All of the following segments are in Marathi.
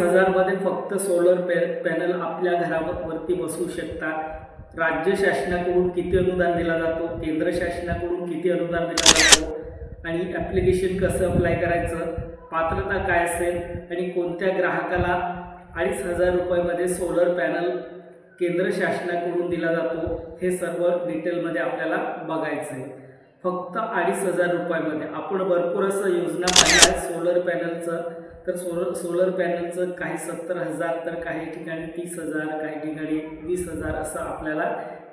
2,500 मध्ये फक्त सोलर पॅनल आपल्या घरावरती बसवू शकता। राज्य शासनाकडून किती अनुदान दिला जातो, केंद्र शासनाकडून किती अनुदान दिला जातो आणि ॲप्लिकेशन कसं अप्लाय करायचं, पात्रता काय असेल आणि कोणत्या ग्राहकाला 2,500 रुपयामध्ये सोलर पॅनल केंद्र शासनाकडून दिला जातो, हे सर्व डिटेलमध्ये आपल्याला बघायचं आहे। फक्त 2,500 रुपयामध्ये आपण भरपूर असं योजना पाहिल्या आहेत सोलर पॅनलचं। तर सोलर पॅनलचं काही 70,000 तर काही ठिकाणी 30,000, काही ठिकाणी 20,000 असं आपल्याला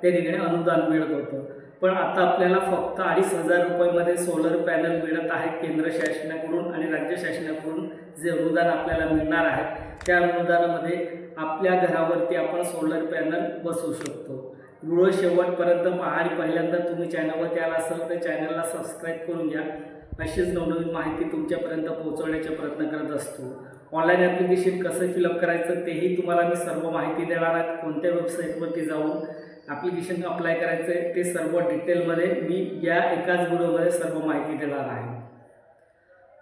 त्या ठिकाणी अनुदान मिळत होतं। पण आता आपल्याला फक्त 2,500 रुपयामध्ये सोलर पॅनल मिळत आहे केंद्र शासनाकडून आणि राज्य शासनाकडून जे अनुदान आपल्याला मिळणार आहे त्या अनुदानामध्ये आपल्या घरावरती आपण सोलर पॅनल बसवू शकतो। व्हिडिओ शेवटपर्यंत पहा आणि पहिल्यांदा तुम्ही चॅनलवरती आला असाल तर चॅनलला सबस्क्राईब करून घ्या। अशीच नवनवीन माहिती तुमच्यापर्यंत पोहोचवण्याचा प्रयत्न करत असतो। ऑनलाईन ॲप्लिकेशन कसं फिलअप करायचं तेही तुम्हाला मी सर्व माहिती देणार आहे। कोणत्या वेबसाईटवरती जाऊन ॲप्लिकेशन अप्लाय करायचं आहे ते सर्व डिटेलमध्ये मी या एकाच व्हिडिओमध्ये सर्व माहिती देणार आहे।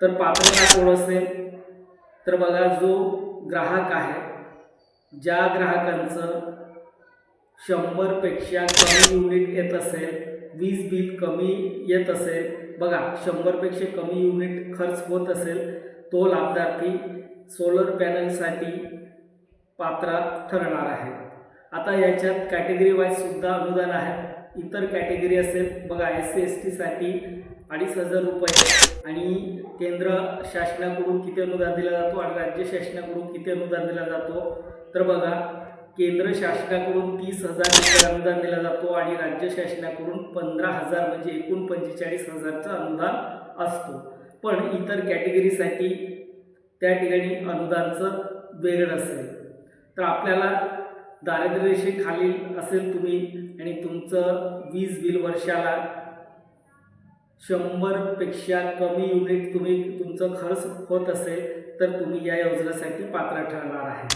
तर पात्रता कोण असेल तर बघा, जो ग्राहक आहे, ज्या ग्राहकांचं 100 पेक्षा कमी युनिट येत असेल, वीज बिल कमी येत असेल, बघा 100 पेक्षा कमी युनिट खर्च होत असेल, तो लाभार्थी सोलर पॅनलसाठी पात्र ठरणार आहे। आता याच्यात कॅटेगरी वाईज सुद्धा अनुदान आहे। इतर कॅटेगरी असेल बघा, SC ST साठी 2,500 रुपये आणि केंद्र शासनाकडून किती अनुदान दिला जातो आणि राज्य शासनाकडून किती अनुदान दिला जातो तर बघा, केंद्र शासनाकडून 30,000 रुपये अनुदान दिला जातो आणि राज्य शासनाकडून 15,000 म्हणजे एकूण 45,000चं अनुदान असतो। पण इतर कॅटेगरीसाठी त्या ठिकाणी अनुदानचं वेगळं असेल। तर आपल्याला दारिद्र्य रेषेखालील असेल तुम्ही आणि तुमचं वीज बिल वर्षाला 100 पेक्षा कमी युनिट तुमचं खर्च होत असेल तर तुम्ही या योजनेसाठी पात्र ठरणार आहे।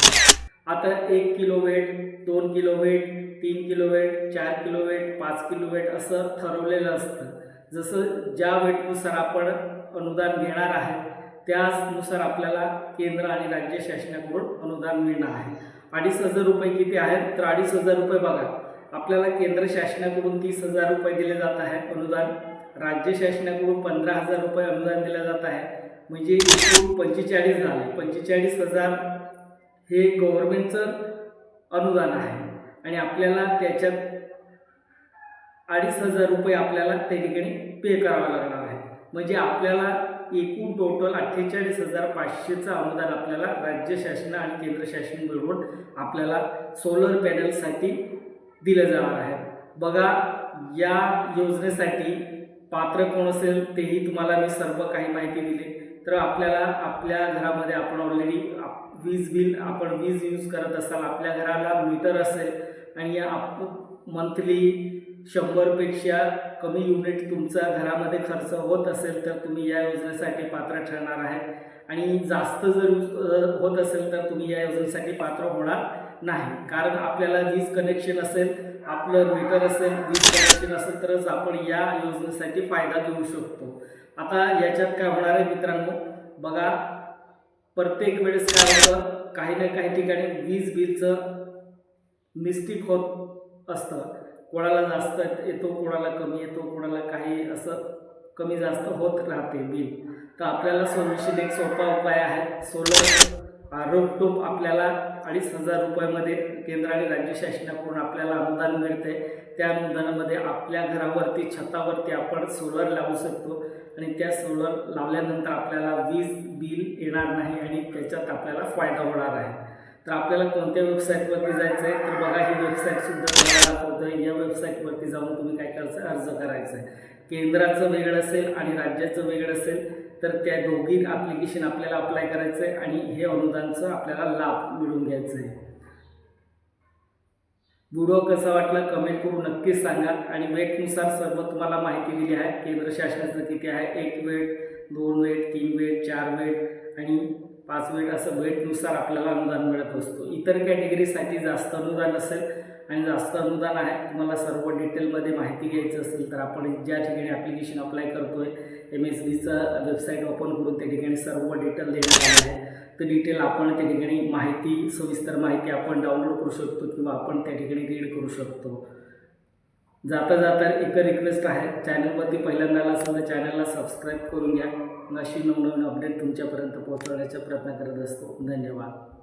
आता 1 kilowatt, 2 kilowatt, 3 kilowatt, 4 kilowatt, 5 kilowatt असं ठरवलेलं असतं। जसं ज्या वेटनुसार आपण अनुदान घेणार आहे त्यानुसार आपल्याला केंद्र आणि राज्य शासनाकडून अनुदान मिळणार आहे। 2,500 रुपये किती आहेत तर 2,500 रुपये बघा, आपल्याला केंद्र शासनाकडून 30,000 रुपये दिले जात आहे अनुदान, राज्य शासनाकडून 15,000 रुपये अनुदान दिले जात आहे, म्हणजे एकूण 45 झाले। 45,000 हे गव्हर्नमेंटचं अनुदान आहे आणि आपल्याला त्याच्यात 2,500 रुपये आपल्याला त्या ठिकाणी पे करावं लागणार आहे। म्हणजे आपल्याला एकूण टोटल 48,500चं अनुदान आपल्याला राज्य शासन आणि केंद्र शासन मिळवून आपल्याला सोलर पॅनलसाठी दिलं जाणार आहे। बघा, या योजनेसाठी पात्र कोण असेल तेही तुम्हाला मी सर्व काही माहिती दिली। तर आपल्याला आपल्या घरामध्ये आपण ऑलरेडी वीज बिल आपण वीज यूज करत असाल, आपल्या घराला मीटर असेल आणि मंथली 100 पेक्षा कमी युनिट तुमच्या घरामध्ये खर्च होत असेल तर तुम्ही या योजनेसाठी पात्र ठरणार आहे आणि जास्त जर होत असेल तर तुम्ही या योजनेसाठी पात्र होणार नाही। कारण आपल्याला वीज कनेक्शन असेल, आपलं मीटर असेल, वीज कनेक्शन असेल तरच आपण या योजनेसाठी फायदा घेऊ शकतो। आता याच्यात काय होणार आहे मित्रांनो, बघा प्रत्येक वेळेस काय होतं, काही ना काही ठिकाणी वीज बिलचं मिस्टेक होत असतं, कोणाला जास्त येतो, कोणाला कमी येतो, कोणाला काही असं कमी जास्त होत राहते बिल। तर आपल्याला सोल्युशन एक सोपा उपाय आहे, सोलर रूफटॉप आपल्याला 2,500 रुपयामध्ये केंद्र आणि राज्य शासनाकडून आपल्याला अनुदान मिळते। त्या अनुदानामध्ये आपल्या घरावरती छतावरती आपण सोलर लावू शकतो आणि त्या सोलर लावल्यानंतर आपल्याला वीज बिल येणार नाही आणि त्याच्यात आपल्याला फायदा होणार आहे। तर आपल्याला कोणत्या वेबसाईटवरती जायचं आहे तर बघा, ही वेबसाईटसुद्धा तुम्हाला दाखवतो आहे। या वेबसाईटवरती जाऊन तुम्ही काय करायचं, अर्ज करायचं आहे। केंद्राचं वेगळं असेल आणि राज्याचं वेगळं असेल तर त्या दोघी ॲप्लिकेशन आपल्याला अप्लाय करायचं आहे आणि हे अनुदानचं आपल्याला लाभ मिळवून घ्यायचं आहे। व्हिडिओ कसा वाटला कमेंट करून नक्कीच सांगा आणि वेटनुसार सर्व तुम्हाला माहिती दिली आहे। केंद्र शासनाचं किती आहे, 1 वेट, 2 वेट, 3 वेट, 4 वेट आणि 5 वेट असं वेटनुसार आपल्याला अनुदान मिळत असतो। इतर कॅटेगरीसाठी जास्त अनुदान असेल आणि जास्त अनुदान आहे, तुम्हाला सर्व डिटेलमध्ये माहिती घ्यायची असेल तर आपण ज्या ठिकाणी ॲप्लिकेशन अप्लाय करतोय MSBचं वेबसाईट ओपन करून त्या ठिकाणी सर्व डिटेल देण्यात आले आहे। तर डिटेल आपण त्या ठिकाणी माहिती, सविस्तर माहिती आपण डाउनलोड करू शकतो किंवा आपण त्या ठिकाणी रीड करू शकतो. जाता जाता एक रिक्वेस्ट आहे, चॅनलवरती पहिल्यांदा आला असेल तर चॅनलला सबस्क्राईब करून घ्या. अशी नवनवीन अपडेट तुमच्यापर्यंत पोहोचवण्याचा प्रयत्न करत असतो. धन्यवाद.